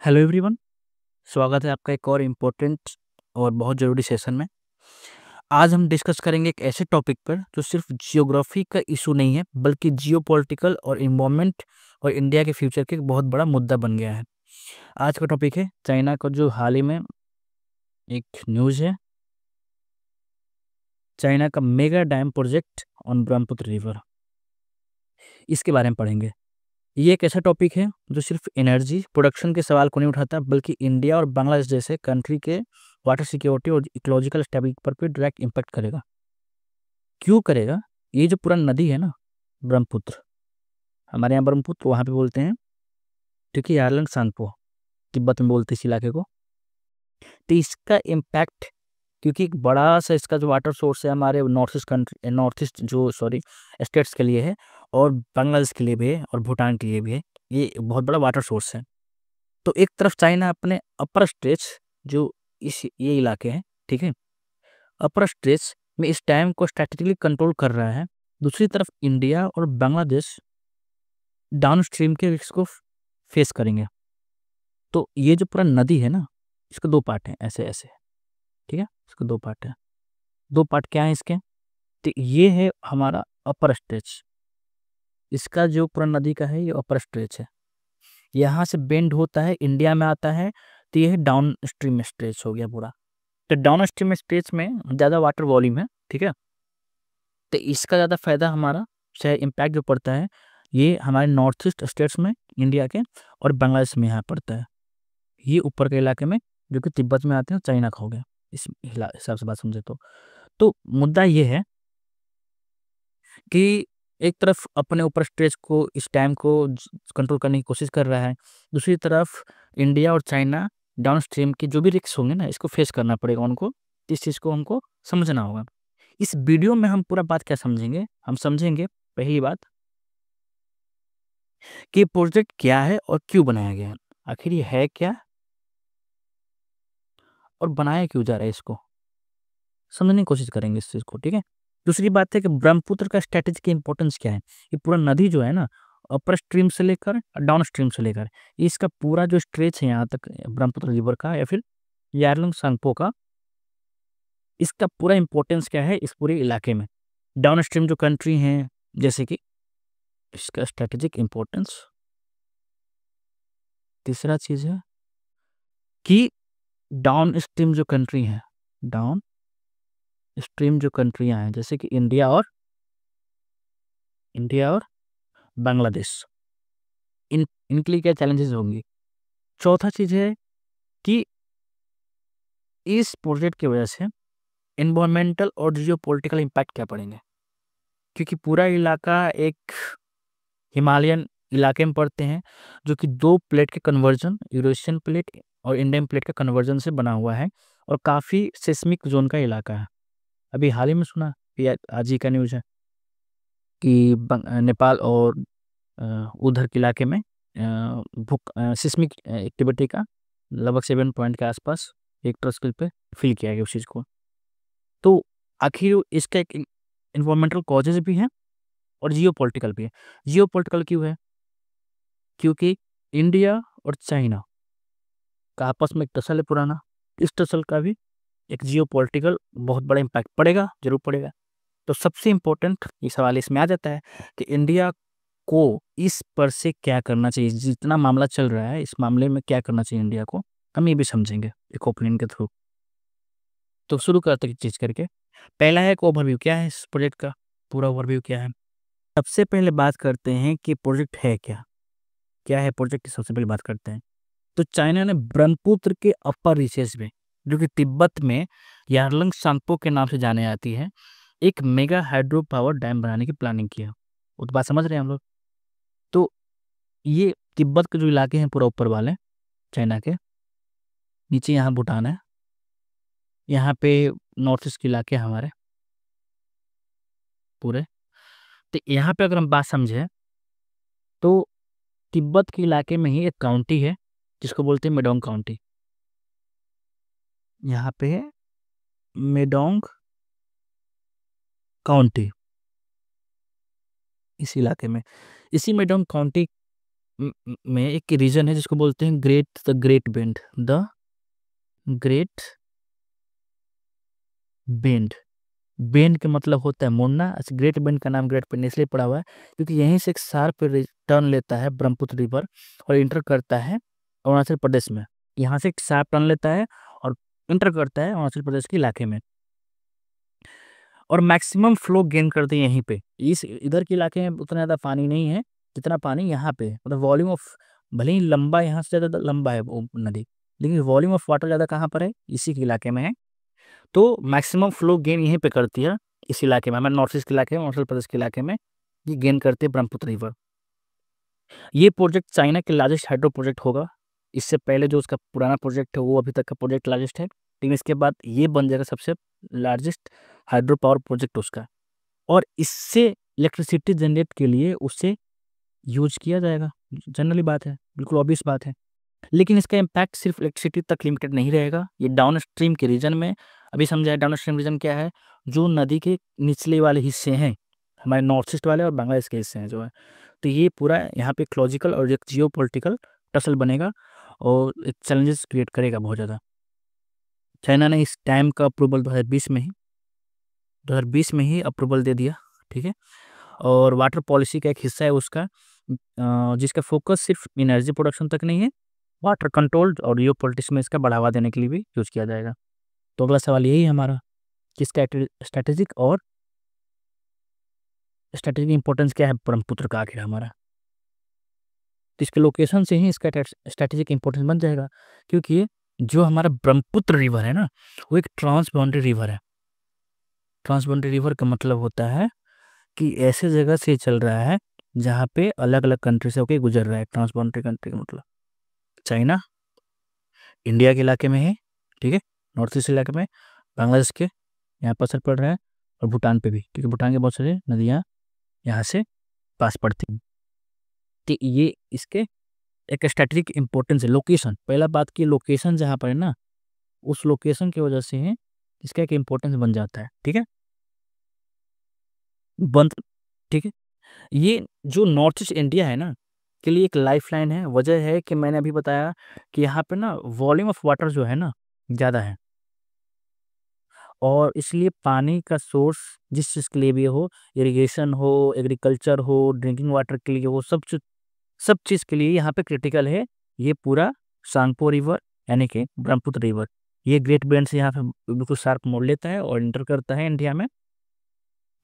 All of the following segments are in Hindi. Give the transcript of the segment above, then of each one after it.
Hello everyone. स्वागत है आपका एक और इम्पोर्टेंट और बहुत ज़रूरी सेशन में। आज हम डिस्कस करेंगे एक ऐसे टॉपिक पर जो सिर्फ जियोग्राफी का इशू नहीं है बल्कि जियोपॉलिटिकल और इन्वायरमेंट और इंडिया के फ्यूचर के एक बहुत बड़ा मुद्दा बन गया है। आज का टॉपिक है चाइना का जो हाल ही में एक न्यूज़ है, चाइना का mega dam project on Brahmaputra river. इसके बारे में पढ़ेंगे। ये एक ऐसा टॉपिक है जो सिर्फ एनर्जी प्रोडक्शन के सवाल को नहीं उठाता बल्कि इंडिया और बांग्लादेश जैसे कंट्री के वाटर सिक्योरिटी और इकोलॉजिकल स्टेबिलिटी पर भी डायरेक्ट इम्पैक्ट करेगा। क्यों करेगा? ये जो पूरा नदी है ना, ब्रह्मपुत्र, हमारे यहाँ ब्रह्मपुत्र वहाँ पे बोलते हैं, क्योंकि यारलंग सांगपो तिब्बत में बोलते हैं इस इलाके को। तो इसका इम्पैक्ट, क्योंकि एक बड़ा सा इसका जो वाटर सोर्स है हमारे नॉर्थ ईस्ट जो स्टेट्स के लिए है और बांग्लादेश के लिए भी है और भूटान के लिए भी है। ये बहुत बड़ा वाटर सोर्स है। तो एक तरफ चाइना अपने अपर स्ट्रेच जो ये इलाके हैं, ठीक है, अपर स्ट्रेच में इस डैम को स्ट्रेटेजिकली कंट्रोल कर रहा है। दूसरी तरफ इंडिया और बांग्लादेश डाउन स्ट्रीम के रिस्क को फेस करेंगे। तो ये जो पूरा नदी है ना, इसके दो पार्ट हैं, ऐसे ऐसे, ठीक है, इसके दो पार्ट हैं। दो पार्ट क्या है इसके? तो ये है हमारा अपर स्ट्रेच, इसका जो पूरा नदी का है ये अपर स्ट्रेच है। यहाँ से बेंड होता है, इंडिया में आता है, तो ये है डाउन स्ट्रीम स्ट्रेच हो गया पूरा। तो डाउन स्ट्रीम स्ट्रेच में ज़्यादा वाटर वॉल्यूम है, ठीक है। तो इसका ज़्यादा फायदा हमारा चाहे इम्पैक्ट जो पड़ता है ये हमारे नॉर्थ ईस्ट स्टेट्स में इंडिया के और बांग्लादेश में यहाँ पड़ता है। ये ऊपर के इलाके में जो कि तिब्बत में आते हैं, चाइना का हो गया इस हिसाब से बात समझे तो मुद्दा ये है कि एक तरफ अपने ऊपर स्ट्रेच को, इस डैम को कंट्रोल करने की कोशिश कर रहा है, दूसरी तरफ इंडिया और चाइना डाउन स्ट्रीम के जो भी रिस्क होंगे ना, इसको फेस करना पड़ेगा उनको। इस चीज़ को हमको समझना होगा। इस वीडियो में हम पूरा बात क्या समझेंगे? हम समझेंगे पहली बात कि प्रोजेक्ट क्या है और क्यों बनाया गया है, आखिर ये है क्या और बनाया क्यों जा रहा है, इसको समझने की कोशिश करेंगे इस चीज़ को, ठीक है। दूसरी बात है कि ब्रह्मपुत्र का स्ट्रेटेजी की इंपॉर्टेंस क्या है। ये पूरा नदी जो है ना, अपर स्ट्रीम से लेकर डाउन स्ट्रीम से लेकर इसका पूरा जो स्ट्रेच है यहाँ तक ब्रह्मपुत्र रिवर का या फिर यारलंग सांगपो का, इसका पूरा इंपॉर्टेंस क्या है इस पूरे इलाके में। डाउन स्ट्रीम जो कंट्री हैं, जैसे कि इसका स्ट्रेटेजिक इंपॉर्टेंस। तीसरा चीज़ है कि डाउन स्ट्रीम जो कंट्री हैं, डाउन स्ट्रीम जो कंट्रियाँ हैं, जैसे कि इंडिया और बांग्लादेश, इनके लिए क्या चैलेंजेस होंगी। चौथा चीज़ है कि इस प्रोजेक्ट की वजह से एनवायरमेंटल और जियोपॉलिटिकल इम्पैक्ट क्या पड़ेंगे, क्योंकि पूरा इलाका एक हिमालयन इलाके में पड़ते हैं जो कि दो प्लेट के कन्वर्जन, यूरेशियन प्लेट और इंडियन प्लेट का कन्वर्जन से बना हुआ है और काफ़ी सिस्मिक जोन का इलाका है। अभी हाल ही में सुना, ये आज ही का न्यूज़ है कि नेपाल और उधर के इलाके में सिस्मिक एक्टिविटी का लगभग 7 पॉइंट के आसपास रिक्टर स्केल पे फील किया गया उस चीज़ को। तो आखिर इसका एक इन्वायरमेंटल कॉजेज भी हैं और जियोपॉलिटिकल भी है। जियोपॉलिटिकल क्यों है? क्योंकि इंडिया और चाइना का आपस में एक टसल है पुराना। इस टसल का भी एक जियोपॉलिटिकल बहुत बड़ा इम्पैक्ट पड़ेगा, जरूर पड़ेगा। तो सबसे इम्पोर्टेंट ये सवाल इसमें आ जाता है कि इंडिया को इस पर से क्या करना चाहिए, जितना मामला चल रहा है इस मामले में क्या करना चाहिए इंडिया को, हम ये भी समझेंगे एक ओपिनियन के थ्रू। तो शुरू करते हैं चीज़ करके। पहला है एक ओवरव्यू, क्या है इस प्रोजेक्ट का पूरा ओवरव्यू क्या है। सबसे पहले बात करते हैं कि प्रोजेक्ट है क्या, क्या है प्रोजेक्ट की सबसे पहले बात करते हैं। तो चाइना ने ब्रह्मपुत्र के अपर रीचेस में, जो कि तिब्बत में यारलंग सांगपो के नाम से जाने जाती है, एक मेगा हाइड्रो पावर डैम बनाने की प्लानिंग किया। वो तो बात समझ रहे हैं हम लोग। तो ये तिब्बत के जो इलाके हैं पूरा ऊपर वाले चाइना के, नीचे यहाँ भूटान है, यहाँ पे नॉर्थ ईस्ट के इलाके हैं हमारे पूरे। तो यहाँ पे अगर हम बात समझें तो तिब्बत के इलाके में ही एक काउंटी है जिसको बोलते हैं मेडोंग काउंटी। यहाँ पे है मेडोंग काउंटी, इस इलाके में, इसी मेडोंग काउंटी में एक रीजन है जिसको बोलते हैं the great bend, the great bend. Bend का मतलब होता है मोड़ना। ग्रेट बेंड का नाम ग्रेट बेंड इसलिए पड़ा हुआ है क्योंकि यहीं से एक शार्प टर्न लेता है ब्रह्मपुत्र रिवर और इंटर करता है अरुणाचल प्रदेश में। यहाँ से एक शार्प टर्न लेता है और इंटर करता है अरुणाचल प्रदेश के इलाके में, और मैक्सिमम फ्लो गेन करते हैं यहीं पे। इस इधर के इलाके में उतना ज़्यादा पानी नहीं है जितना पानी यहाँ पे, मतलब वॉल्यूम ऑफ, भले ही लंबा यहाँ से ज़्यादा लंबा है वो नदी, लेकिन वॉल्यूम ऑफ वाटर ज़्यादा कहाँ पर है, इसी के इलाके में है। तो मैक्सिमम फ्लो गेन यहीं पे करती है इस इलाके में, हमारे नॉर्थ ईस्ट के इलाके में, अरुणाचल प्रदेश के इलाके में ये गेन करते हैं ब्रह्मपुत्र रिवर। ये प्रोजेक्ट चाइना के लार्जेस्ट हाइड्रो प्रोजेक्ट होगा। इससे पहले जो उसका पुराना प्रोजेक्ट है वो अभी तक का प्रोजेक्ट लार्जेस्ट है, लेकिन इसके बाद ये बन जाएगा सबसे लार्जेस्ट हाइड्रो पावर प्रोजेक्ट उसका। और इससे इलेक्ट्रिसिटी जनरेट के लिए उसे यूज किया जाएगा, जनरली बात है, बिल्कुल ऑब्वियस बात है। लेकिन इसका इम्पैक्ट सिर्फ इलेक्ट्रिसिटी तक लिमिटेड नहीं रहेगा, ये डाउन स्ट्रीम के रीजन में, अभी समझाया डाउन स्ट्रीम रीजन क्या है, जो नदी के निचले वाले हिस्से हैं, हमारे नॉर्थ ईस्ट वाले और बांग्लादेश के हिस्से हैं जो है, तो ये पूरा यहाँ पे इकोलॉजिकल और एक जियो पोलिटिकल टसल बनेगा और एक चैलेंजेस क्रिएट करेगा बहुत ज़्यादा। चाइना ने इस डैम का अप्रूवल 2020 में ही अप्रूवल दे दिया, ठीक है। और वाटर पॉलिसी का एक हिस्सा है उसका, जिसका फोकस सिर्फ एनर्जी प्रोडक्शन तक नहीं है, वाटर कंट्रोल और जियो पॉलिटिक्स में इसका बढ़ावा देने के लिए भी यूज किया जाएगा। तो अगला सवाल यही है हमारा कि स्ट्रैटेजिक इंपॉर्टेंस क्या है ब्रह्मपुत्र का आखिर हमारा। तो इसके लोकेशन से ही इसका स्ट्रैटेजिक इंपॉर्टेंस बन जाएगा, क्योंकि जो हमारा ब्रह्मपुत्र रिवर है ना, वो एक ट्रांस बाउंड्री रिवर है। ट्रांस बाउंड्री रिवर का मतलब होता है कि ऐसे जगह से चल रहा है जहाँ पे अलग अलग कंट्री से होके गुजर रहा है। ट्रांस बाउंड्री कंट्री का मतलब चाइना, इंडिया के इलाके में है, ठीक है, नॉर्थ ईस्ट इलाके में, बांग्लादेश के यहाँ पर असर पड़ रहा है, और भूटान पे भी, क्योंकि भूटान के बहुत सारे नदियाँ यहाँ से पास पड़ती हैं। तो ये इसके एक स्ट्रेटेजिक इंपॉर्टेंस है। लोकेशन, पहला बात की लोकेशन जहाँ पर है ना, उस लोकेशन की वजह से है इसका एक इम्पोर्टेंस बन जाता है, ठीक है, बंद, ठीक है। ये जो नॉर्थ ईस्ट इंडिया है ना के लिए एक लाइफलाइन है। वजह है कि मैंने अभी बताया कि यहाँ पे ना वॉल्यूम ऑफ वाटर जो है ना ज़्यादा है, और इसलिए पानी का सोर्स जिस चीज़ के लिए भी हो, इरिगेशन हो, एग्रीकल्चर हो, ड्रिंकिंग वाटर के लिए हो, सब चीज़ के लिए यहाँ पे क्रिटिकल है ये पूरा सांगपो रिवर, यानी कि ब्रह्मपुत्र रिवर। ये ग्रेट बेंड से यहाँ पे बिल्कुल शार्प मोड़ लेता है और इंटर करता है इंडिया में,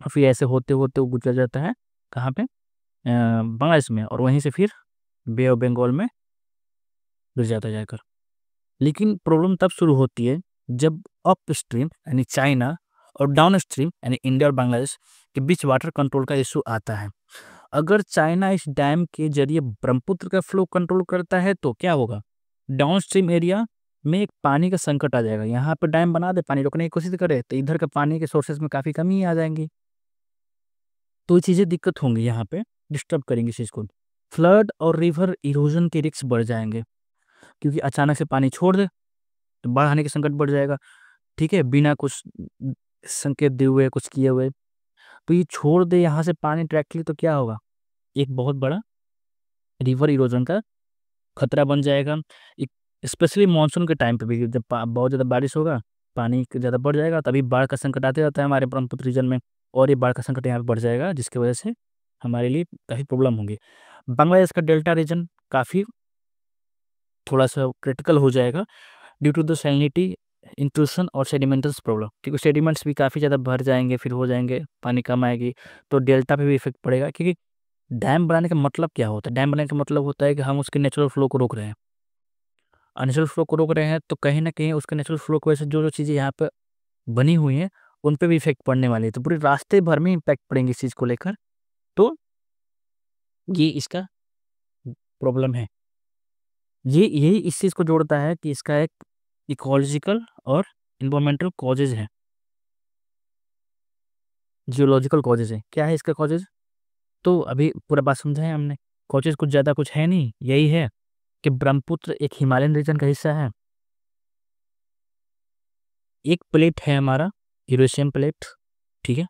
और फिर ऐसे होते होते वो गुजर जाता है कहाँ पे, बांग्लादेश में, और वहीं से फिर बे ऑफ बंगाल में गिर जाता है जाकर। लेकिन प्रॉब्लम तब शुरू होती है जब अप स्ट्रीम यानी चाइना और डाउन स्ट्रीम यानी इंडिया और बांग्लादेश के बीच वाटर कंट्रोल का इशू आता है। अगर चाइना इस डैम के जरिए ब्रह्मपुत्र का फ्लो कंट्रोल करता है तो क्या होगा, डाउन स्ट्रीम एरिया में एक पानी का संकट आ जाएगा। यहाँ पर डैम बना दे, पानी रोकने की कोशिश करे, तो इधर का पानी के सोर्सेज में काफ़ी कमी आ जाएंगी, तो ये चीज़ें दिक्कत होंगी, यहाँ पे डिस्टर्ब करेंगी इस चीज़ को। फ्लड और रिवर इरोजन के रिस्क बढ़ जाएंगे, क्योंकि अचानक से पानी छोड़ दे तो बाढ़ आने के संकट बढ़ जाएगा, ठीक है, बिना कुछ संकेत दिए हुए, कुछ किए हुए। तो ये छोड़ दे यहाँ से पानी डायरेक्टली, तो क्या होगा, एक बहुत बड़ा रिवर इरोजन का खतरा बन जाएगा। एक स्पेशली मानसून के टाइम पे भी जब बहुत ज़्यादा बारिश होगा, पानी ज़्यादा बढ़ जाएगा, तभी बाढ़ का संकट आते रहता है हमारे ब्रह्मपुत्र रीजन में, और ये बाढ़ का संकट यहाँ पे बढ़ जाएगा, जिसकी वजह से हमारे लिए काफ़ी प्रॉब्लम होंगी। बांग्लादेश का डेल्टा रीजन काफ़ी थोड़ा सा क्रिटिकल हो जाएगा due to the salinity intrusion और सेडिमेंटस प्रॉब्लम, क्योंकि सेडिमेंट्स भी काफ़ी ज़्यादा भर जाएंगे, फिर हो जाएंगे, पानी कम आएगी, तो डेल्टा पे भी इफेक्ट पड़ेगा। क्योंकि डैम बनाने का मतलब क्या होता है, डैम बनाने का मतलब होता है कि हम उसके नेचुरल फ्लो को रोक रहे हैं, और नेचुरल फ्लो को रोक रहे हैं तो कहीं ना कहीं उसके नेचुरल फ्लो की वजह से जो जो चीज़ें यहाँ पे बनी हुई हैं उन पे भी इफेक्ट पड़ने वाली है, तो पूरे रास्ते भर में इम्पैक्ट पड़ेंगे इस चीज़ को लेकर। तो ये इसका प्रॉब्लम है, ये यही इस चीज़ को जोड़ता है कि इसका एक इकोलॉजिकल और इन्वायरमेंटल कॉजेज है, जियोलॉजिकल कॉजेज है। क्या है इसका कॉजेज, तो अभी पूरा बात समझा है हमने। कॉजेज कुछ ज़्यादा कुछ है नहीं, यही है कि ब्रह्मपुत्र एक हिमालयन रीजन का हिस्सा है। एक प्लेट है हमारा यूरेशियन प्लेट, ठीक है,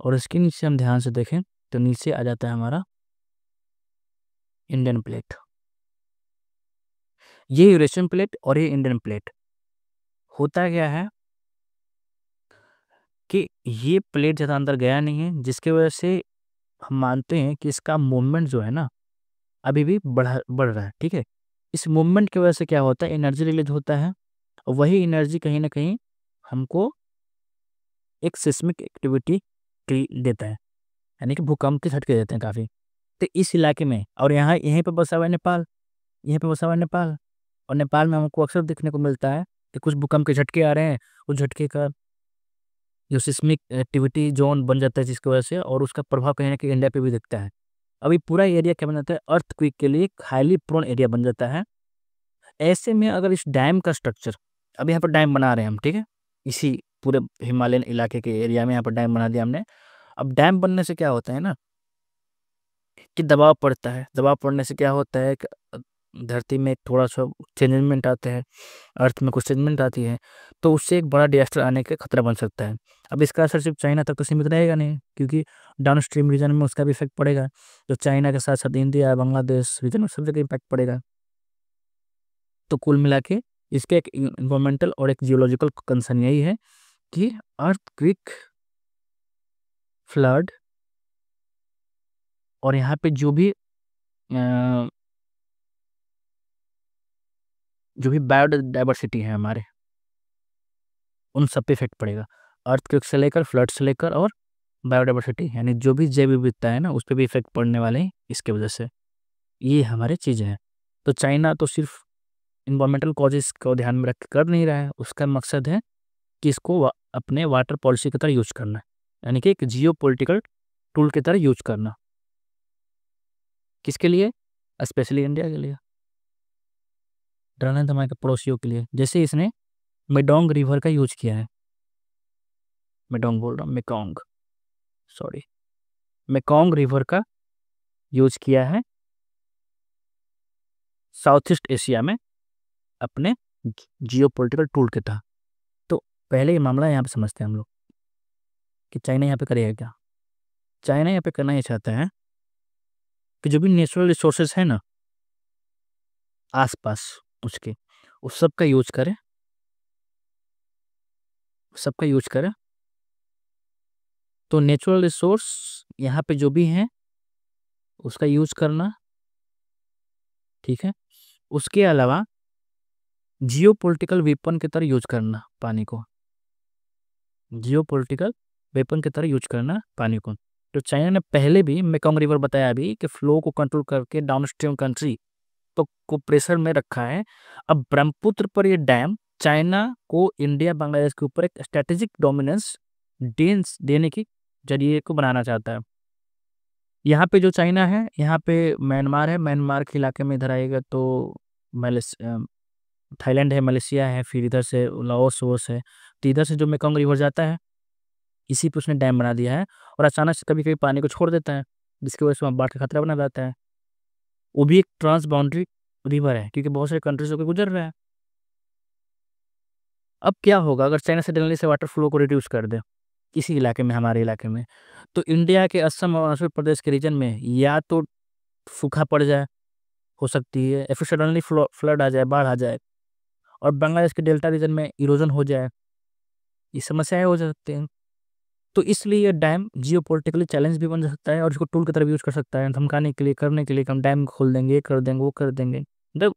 और इसके नीचे हम ध्यान से देखें तो नीचे आ जाता है हमारा इंडियन प्लेट, ये यूरेशियन प्लेट और ये इंडियन प्लेट। होता क्या है कि ये प्लेट ज़्यादा अंदर गया नहीं है, जिसकी वजह से हम मानते हैं कि इसका मूवमेंट जो है ना अभी भी बढ़ रहा है। ठीक है, इस मूवमेंट की वजह से क्या होता है, एनर्जी रिलीज होता है और वही एनर्जी कहीं ना कहीं हमको एक सिस्मिक एक्टिविटी देता है, यानी कि भूकंप के झटके देते हैं काफ़ी। तो इस इलाके में, और यहाँ यहीं पे बसा हुआ है नेपाल, यहीं पे बसा हुआ है नेपाल, और नेपाल में हमको अक्सर देखने को मिलता है कि कुछ भूकंप के झटके आ रहे हैं, उस झटके का जो सिस्मिक एक्टिविटी जोन बन जाता है जिसकी वजह से, और उसका प्रभाव कहीं ना कहीं इंडिया पे भी दिखता है। अभी पूरा एरिया क्या बन जाता है, अर्थक्वेक के लिए हाईली प्रोन एरिया बन जाता है। ऐसे में अगर इस डैम का स्ट्रक्चर, अब यहाँ पर डैम बना रहे हैं हम, ठीक है, इसी पूरे हिमालयन इलाके के एरिया में यहाँ पर डैम बना दिया हमने। अब डैम बनने से क्या होता है ना कि दबाव पड़ता है, दबाव पड़ने से क्या होता है कि धरती में थोड़ा सा चेंजमेंट आते हैं, अर्थ में कुछ चेंजमेंट आती है, तो उससे एक बड़ा डिजास्टर आने का खतरा बन सकता है। अब इसका असर सिर्फ चाइना तक तो सीमित रहेगा नहीं, क्योंकि डाउन स्ट्रीम रीजन में उसका भी इफेक्ट पड़ेगा, तो चाइना के साथ साथ इंडिया, बांग्लादेश रीजन में सब जगह इम्पैक्ट पड़ेगा। तो कुल मिला के इसके एक इन्वायरमेंटल और एक जियोलॉजिकल कंसर्न यही है कि अर्थक्वेक, फ्लड, और यहाँ पे जो भी बायोडाइवर्सिटी है हमारे, उन सब पे इफेक्ट पड़ेगा। अर्थक्वेक से लेकर, फ्लड से लेकर, और बायोडाइवर्सिटी यानी जो भी जैव विविधता है ना, उस पर भी इफेक्ट पड़ने वाले हैं इसके वजह से। ये हमारे चीज़ें हैं। तो चाइना तो सिर्फ इन्वायरमेंटल कॉजेस को ध्यान में रख के कर नहीं रहा है, उसका मकसद है कि इसको अपने वाटर पॉलिसी की तरह यूज करना है, यानी कि एक जियो पोलिटिकल टूल की तरह यूज करना। किसके लिए? स्पेशली इंडिया के लिए, डरना धमाके पड़ोसियों के लिए। जैसे इसने मेडोंग रिवर का यूज किया है, मेडोंग बोल रहा हूँ, मेकोंग, सॉरी, मेकोंग रिवर का यूज किया है साउथ ईस्ट एशिया में अपने जियो पोलिटिकल टूल के तहत। तो पहले ये मामला यहाँ पे समझते हैं हम लोग कि चाइना यहाँ पे करेगा क्या। चाइना यहाँ पे करना ये चाहता है कि जो भी नेचुरल रिसोर्सेज है ना आसपास उसके, उस सब का यूज करे, सबका यूज करे। तो नेचुरल रिसोर्स यहाँ पे जो भी हैं उसका यूज करना, ठीक है। उसके अलावा जियो पोलिटिकल वेपन की तरह यूज करना पानी को, जियो पोलिटिकल वेपन की तरह यूज करना पानी को। तो चाइना ने पहले भी मेकोंग रिवर बताया अभी कि फ्लो को कंट्रोल करके डाउनस्ट्रीम कंट्री तो को प्रेशर में रखा है। अब ब्रह्मपुत्र पर ये डैम चाइना को इंडिया, बांग्लादेश के ऊपर एक स्ट्रेटेजिक डोमिनेंस देने की जरिए को बनाना चाहता है। यहाँ पे जो चाइना है, यहाँ पे म्यांमार है, म्यांमार के इलाके में इधर आएगा तो थाईलैंड है, मलेशिया है, फिर इधर से लाओस वोस है। तो इधर से जो मेकोंग रिवर जाता है, इसी पे उसने डैम बना दिया है, और अचानक से कभी कभी पानी को छोड़ देता है, जिसकी वजह से वहाँ बाढ़ का खतरा बना रहता है। वो भी एक ट्रांस बाउंड्री रिवर है, क्योंकि बहुत सारे कंट्रीज होकर गुजर रहा है। अब क्या होगा अगर चाइना सडनली से वाटर फ्लो को रिड्यूस कर दे किसी इलाके में, हमारे इलाके में, तो इंडिया के असम और अरुणाचल प्रदेश के रीजन में या तो सूखा पड़ जाए, हो सकती है, या फिर सडनली फ्लड आ जाए, बाढ़ आ जाए, और बांग्लादेश के डेल्टा रीजन में इरोजन हो जाए। ये समस्याएं हो सकती हैं। तो इसलिए ये डैम जियो पोलिटिकली चैलेंज भी बन सकता है, और इसको टूल की तरफ यूज कर सकता है धमकाने के लिए, करने के लिए, हम डैम खोल देंगे, ये कर देंगे, वो कर देंगे, मतलब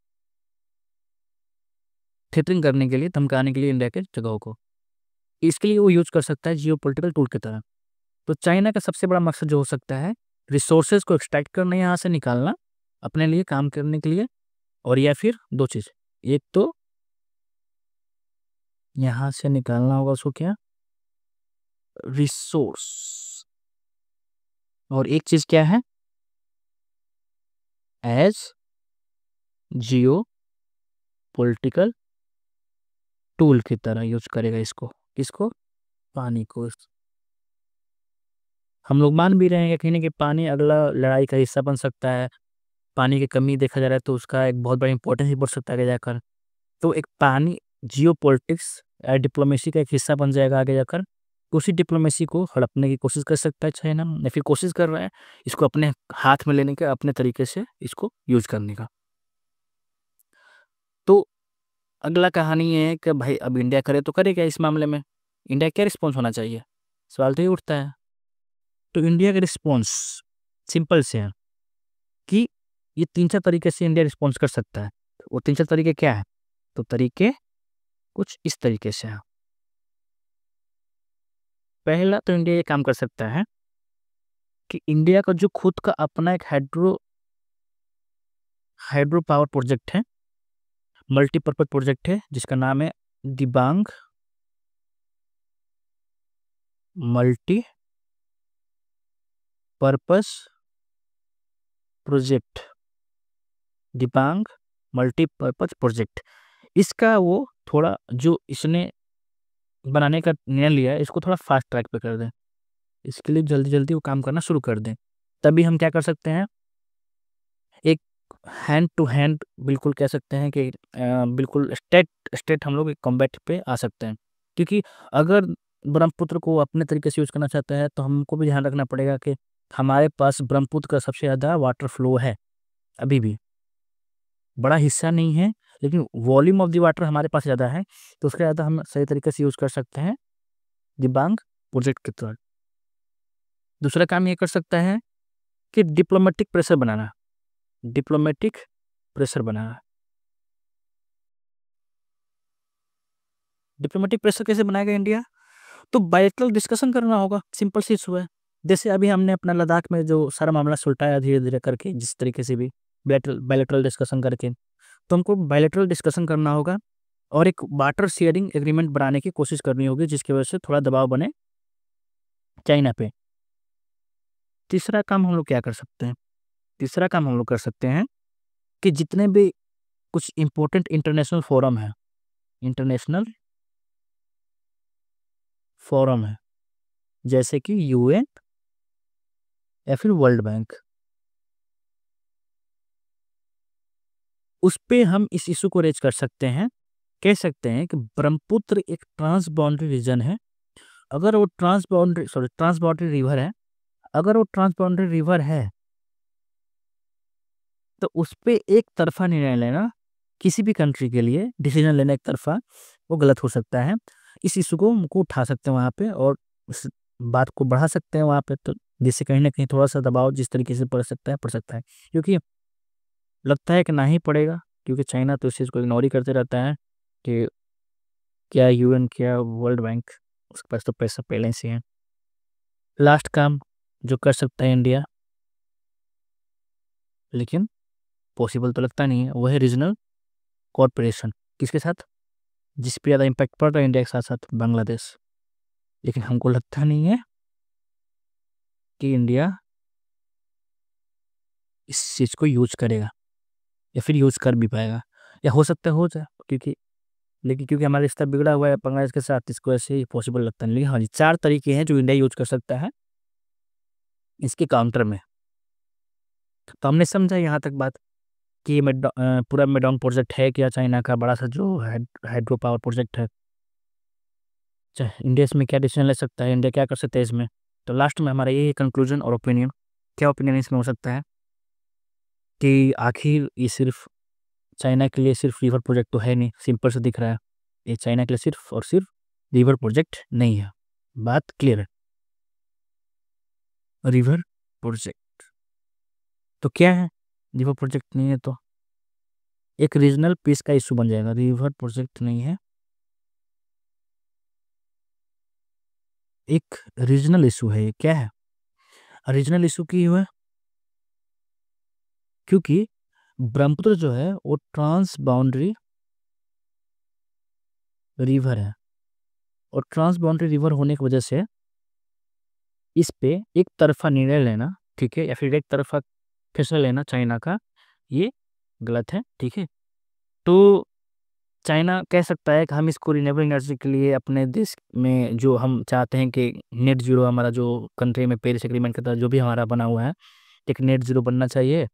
थ्रेटनिंग करने के लिए, धमकाने के लिए इंडिया के जगहों को। इसके लिए वो यूज कर सकता है जियो पोलिटिकल टूल की तरह। तो चाइना का सबसे बड़ा मकसद जो हो सकता है, रिसोर्सेज को एक्सट्रैक्ट करना, यहाँ से निकालना अपने लिए काम करने के लिए, और या फिर दो चीज़, एक तो यहाँ से निकालना होगा उसको क्या, रिसोर्स, और एक चीज़ क्या है, एज जियो पोलिटिकल टूल की तरह यूज करेगा इसको, किसको, पानी को। हम लोग मान भी रहे हैं कि नहीं कि पानी अगला लड़ाई का हिस्सा बन सकता है। पानी की कमी देखा जा रहा है तो उसका एक बहुत बड़ा इंपॉर्टेंस भी बढ़ सकता है आगे जाकर। तो एक पानी जियो पॉलिटिक्स डिप्लोमेसी का एक हिस्सा बन जाएगा आगे जाकर। उसी डिप्लोमेसी को हड़पने की कोशिश कर सकता है चाइना, या फिर कोशिश कर रहा है इसको अपने हाथ में लेने का, अपने तरीके से इसको यूज करने का। तो अगला कहानी ये है कि भाई अब इंडिया करे तो करे क्या इस मामले में, इंडिया क्या रिस्पॉन्स होना चाहिए, सवाल तो ये उठता है। तो इंडिया का रिस्पॉन्स सिंपल से है कि ये 3-4 तरीके से इंडिया रिस्पॉन्स कर सकता है। वो 3-4 तरीके क्या है? तो तरीके कुछ इस तरीके से हैं। पहला तो इंडिया ये काम कर सकता है कि इंडिया का जो खुद का अपना एक हाइड्रो पावर प्रोजेक्ट है, मल्टीपर्पज प्रोजेक्ट है, जिसका नाम है Dibang multi purpose project, Dibang multipurpose project. इसका वो थोड़ा जो इसने बनाने का निर्णय लिया है, इसको थोड़ा फास्ट ट्रैक पे कर दें, इसके लिए जल्दी जल्दी वो काम करना शुरू कर दें। तभी हम क्या कर सकते हैं, एक हैंड टू हैंड बिल्कुल कह सकते हैं कि बिल्कुल स्टेट हम लोग एक कॉम्बैट पे आ सकते हैं। क्योंकि अगर ब्रह्मपुत्र को अपने तरीके से यूज़ करना चाहता है तो हमको भी ध्यान रखना पड़ेगा कि हमारे पास ब्रह्मपुत्र का सबसे ज़्यादा वाटर फ्लो है, अभी भी बड़ा हिस्सा नहीं है, लेकिन वॉल्यूम ऑफ द वाटर हमारे पास ज़्यादा है, तो उसका ज़्यादा हम सही तरीके से यूज़ कर सकते हैं दिबांग प्रोजेक्ट के तहत। दूसरा काम ये कर सकता है कि डिप्लोमेटिक प्रेशर बनाना, डिप्लोमेटिक प्रेशर बनाना। डिप्लोमेटिक प्रेशर कैसे बनाएगा इंडिया? तो बायलैटरल डिस्कशन करना होगा, सिंपल सी इशू है। जैसे अभी हमने अपना लद्दाख में जो सारा मामला सुलटाया धीरे धीरे करके, जिस तरीके से भी बायलैटरल डिस्कशन करके, तो हमको बायलैटरल डिस्कशन करना होगा और एक वाटर शेयरिंग एग्रीमेंट बनाने की कोशिश करनी होगी, जिसकी वजह से थोड़ा दबाव बने चाइना पे। तीसरा काम हम लोग क्या कर सकते हैं? तीसरा काम हम लोग कर सकते हैं कि जितने भी कुछ इंपॉर्टेंट इंटरनेशनल फोरम है, जैसे कि यूएन या फिर वर्ल्ड बैंक, उस पे हम इस इशू को रेज कर सकते हैं। कह सकते हैं कि ब्रह्मपुत्र एक ट्रांस बाउंड्री रीजन है, अगर वो ट्रांस बाउंड्री रिवर है, अगर वो ट्रांस बाउंड्री रिवर है तो उस पे एक तरफा निर्णय लेना किसी भी कंट्री के लिए, डिसीजन लेना एक तरफा, वो गलत हो सकता है। इस इशू को हमको उठा सकते हैं वहाँ पे और उस बात को बढ़ा सकते हैं वहाँ पे, तो जिससे कहीं ना कहीं थोड़ा सा दबाव जिस तरीके से पड़ सकता है, क्योंकि लगता है कि ना ही पड़ेगा, क्योंकि चाइना तो इस चीज़ को इग्नोर ही करते रहता है कि क्या यूएन क्या वर्ल्ड बैंक, उसके पास तो पैसा पहले से है। लास्ट काम जो कर सकता है इंडिया, लेकिन पॉसिबल तो लगता नहीं है, वो है रीजनल कॉर्पोरेशन। किसके साथ? जिस पे ज़्यादा इम्पैक्ट पड़ रहा है इंडिया के साथ साथ बांग्लादेश। लेकिन हमको लगता नहीं है कि इंडिया इस चीज़ को यूज करेगा या फिर यूज कर भी पाएगा, या हो सकता है हो जाए, क्योंकि हमारा रिश्ता बिगड़ा हुआ है बांग्लादेश के साथ, इसको ऐसे पॉसिबल लगता नहीं। लेकिन हाँ जी, 4 तरीके हैं जो इंडिया यूज कर सकता है इसके काउंटर में। तो हमने समझा यहाँ तक बात कि पूरा मेडोंग प्रोजेक्ट है क्या, चाइना का बड़ा सा जो हाइड्रो पावर प्रोजेक्ट है, इंडिया इसमें क्या डिसीजन ले सकता है, इंडिया क्या कर सकता है इसमें। तो लास्ट में हमारा यही कंक्लूजन और ओपिनियन, क्या ओपिनियन इसमें हो सकता है कि आखिर ये सिर्फ चाइना के लिए सिर्फ रिवर प्रोजेक्ट तो है नहीं, सिंपल से दिख रहा है, ये चाइना के लिए सिर्फ और सिर्फ रिवर प्रोजेक्ट नहीं है। बात क्लियर है? रिवर प्रोजेक्ट तो क्या है? रिवर प्रोजेक्ट नहीं है तो एक रीजनल पीस का इशू बन जाएगा। रिवर प्रोजेक्ट नहीं है, एक रीजनल इशू है। ये क्या है? रीजनल इशू क्यों है? क्योंकि ब्रह्मपुत्र जो है वो ट्रांस बाउंड्री रिवर है, और ट्रांस बाउंड्री रिवर होने की वजह से इस पे एक तरफा निर्णय लेना, ठीक है, या फिर एक तरफा फैसला लेना चाइना का, ये गलत है, ठीक है। तो चाइना कह सकता है कि हम इसको रिन्यूएबल एनर्जी के लिए अपने देश में जो हम चाहते हैं कि नेट जीरो, हमारा जो कंट्री में पेरिस एग्रीमेंट के तहत जो भी हमारा बना हुआ है, एक नेट जीरो बनना चाहिए,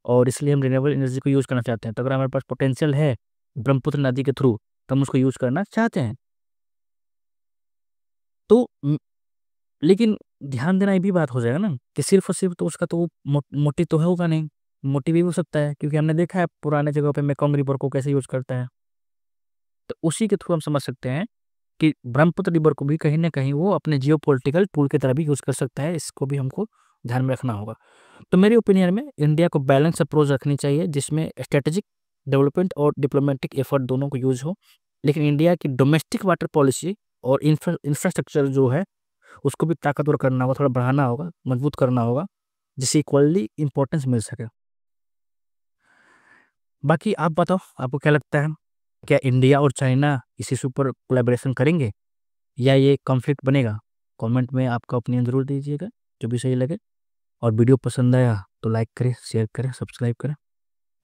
और इसलिए हम रिन्यूएबल एनर्जी को यूज़ करना चाहते हैं। तो अगर हमारे पास पोटेंशियल है ब्रह्मपुत्र नदी के थ्रू, तो हम उसको यूज़ करना चाहते हैं। तो लेकिन ध्यान देना ये भी बात हो जाएगा ना कि सिर्फ और सिर्फ तो उसका तो मोटिव तो होगा नहीं, मोटिव भी हो सकता है, क्योंकि हमने देखा है पुराने जगहों पे मेकॉन्ग रिवर को कैसे यूज करता है। तो उसी के थ्रू हम समझ सकते हैं कि ब्रह्मपुत्र रिवर को भी कहीं ना कहीं वो अपने जियो पोलिटिकल टूल की तरह भी यूज कर सकता है। इसको भी हमको ध्यान में रखना होगा। तो मेरे ओपिनियन में इंडिया को बैलेंस अप्रोच रखनी चाहिए, जिसमें स्ट्रेटेजिक डेवलपमेंट और डिप्लोमेटिक एफर्ट दोनों को यूज हो, लेकिन इंडिया की डोमेस्टिक वाटर पॉलिसी और इंफ्रास्ट्रक्चर जो है उसको भी ताकतवर करना होगा, थोड़ा बढ़ाना होगा, मजबूत करना होगा, जिससे इक्वली इंपॉर्टेंस मिल सके। बाकी आप बताओ, आपको क्या लगता है, क्या इंडिया और चाइना इस इशू पर कोलैबोरेशन करेंगे या ये कॉन्फ्लिक्ट बनेगा? कमेंट में आपका ओपिनियन ज़रूर दीजिएगा, जो भी सही लगे। और वीडियो पसंद आया तो लाइक करें, शेयर करें, सब्सक्राइब करें।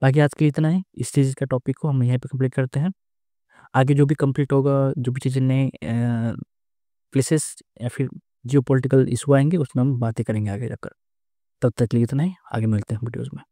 बाकी आज के लिए इतना ही, इस चीज़ का टॉपिक को हम यहीं पे कंप्लीट करते हैं। आगे जो भी कंप्लीट होगा, जो भी चीज़ें नए प्लेसेस या फिर जियो पोलिटिकल इशू आएंगे, उसमें हम बातें करेंगे आगे जाकर। तब तक के लिए इतना ही, आगे मिलते हैं वीडियोज़ में।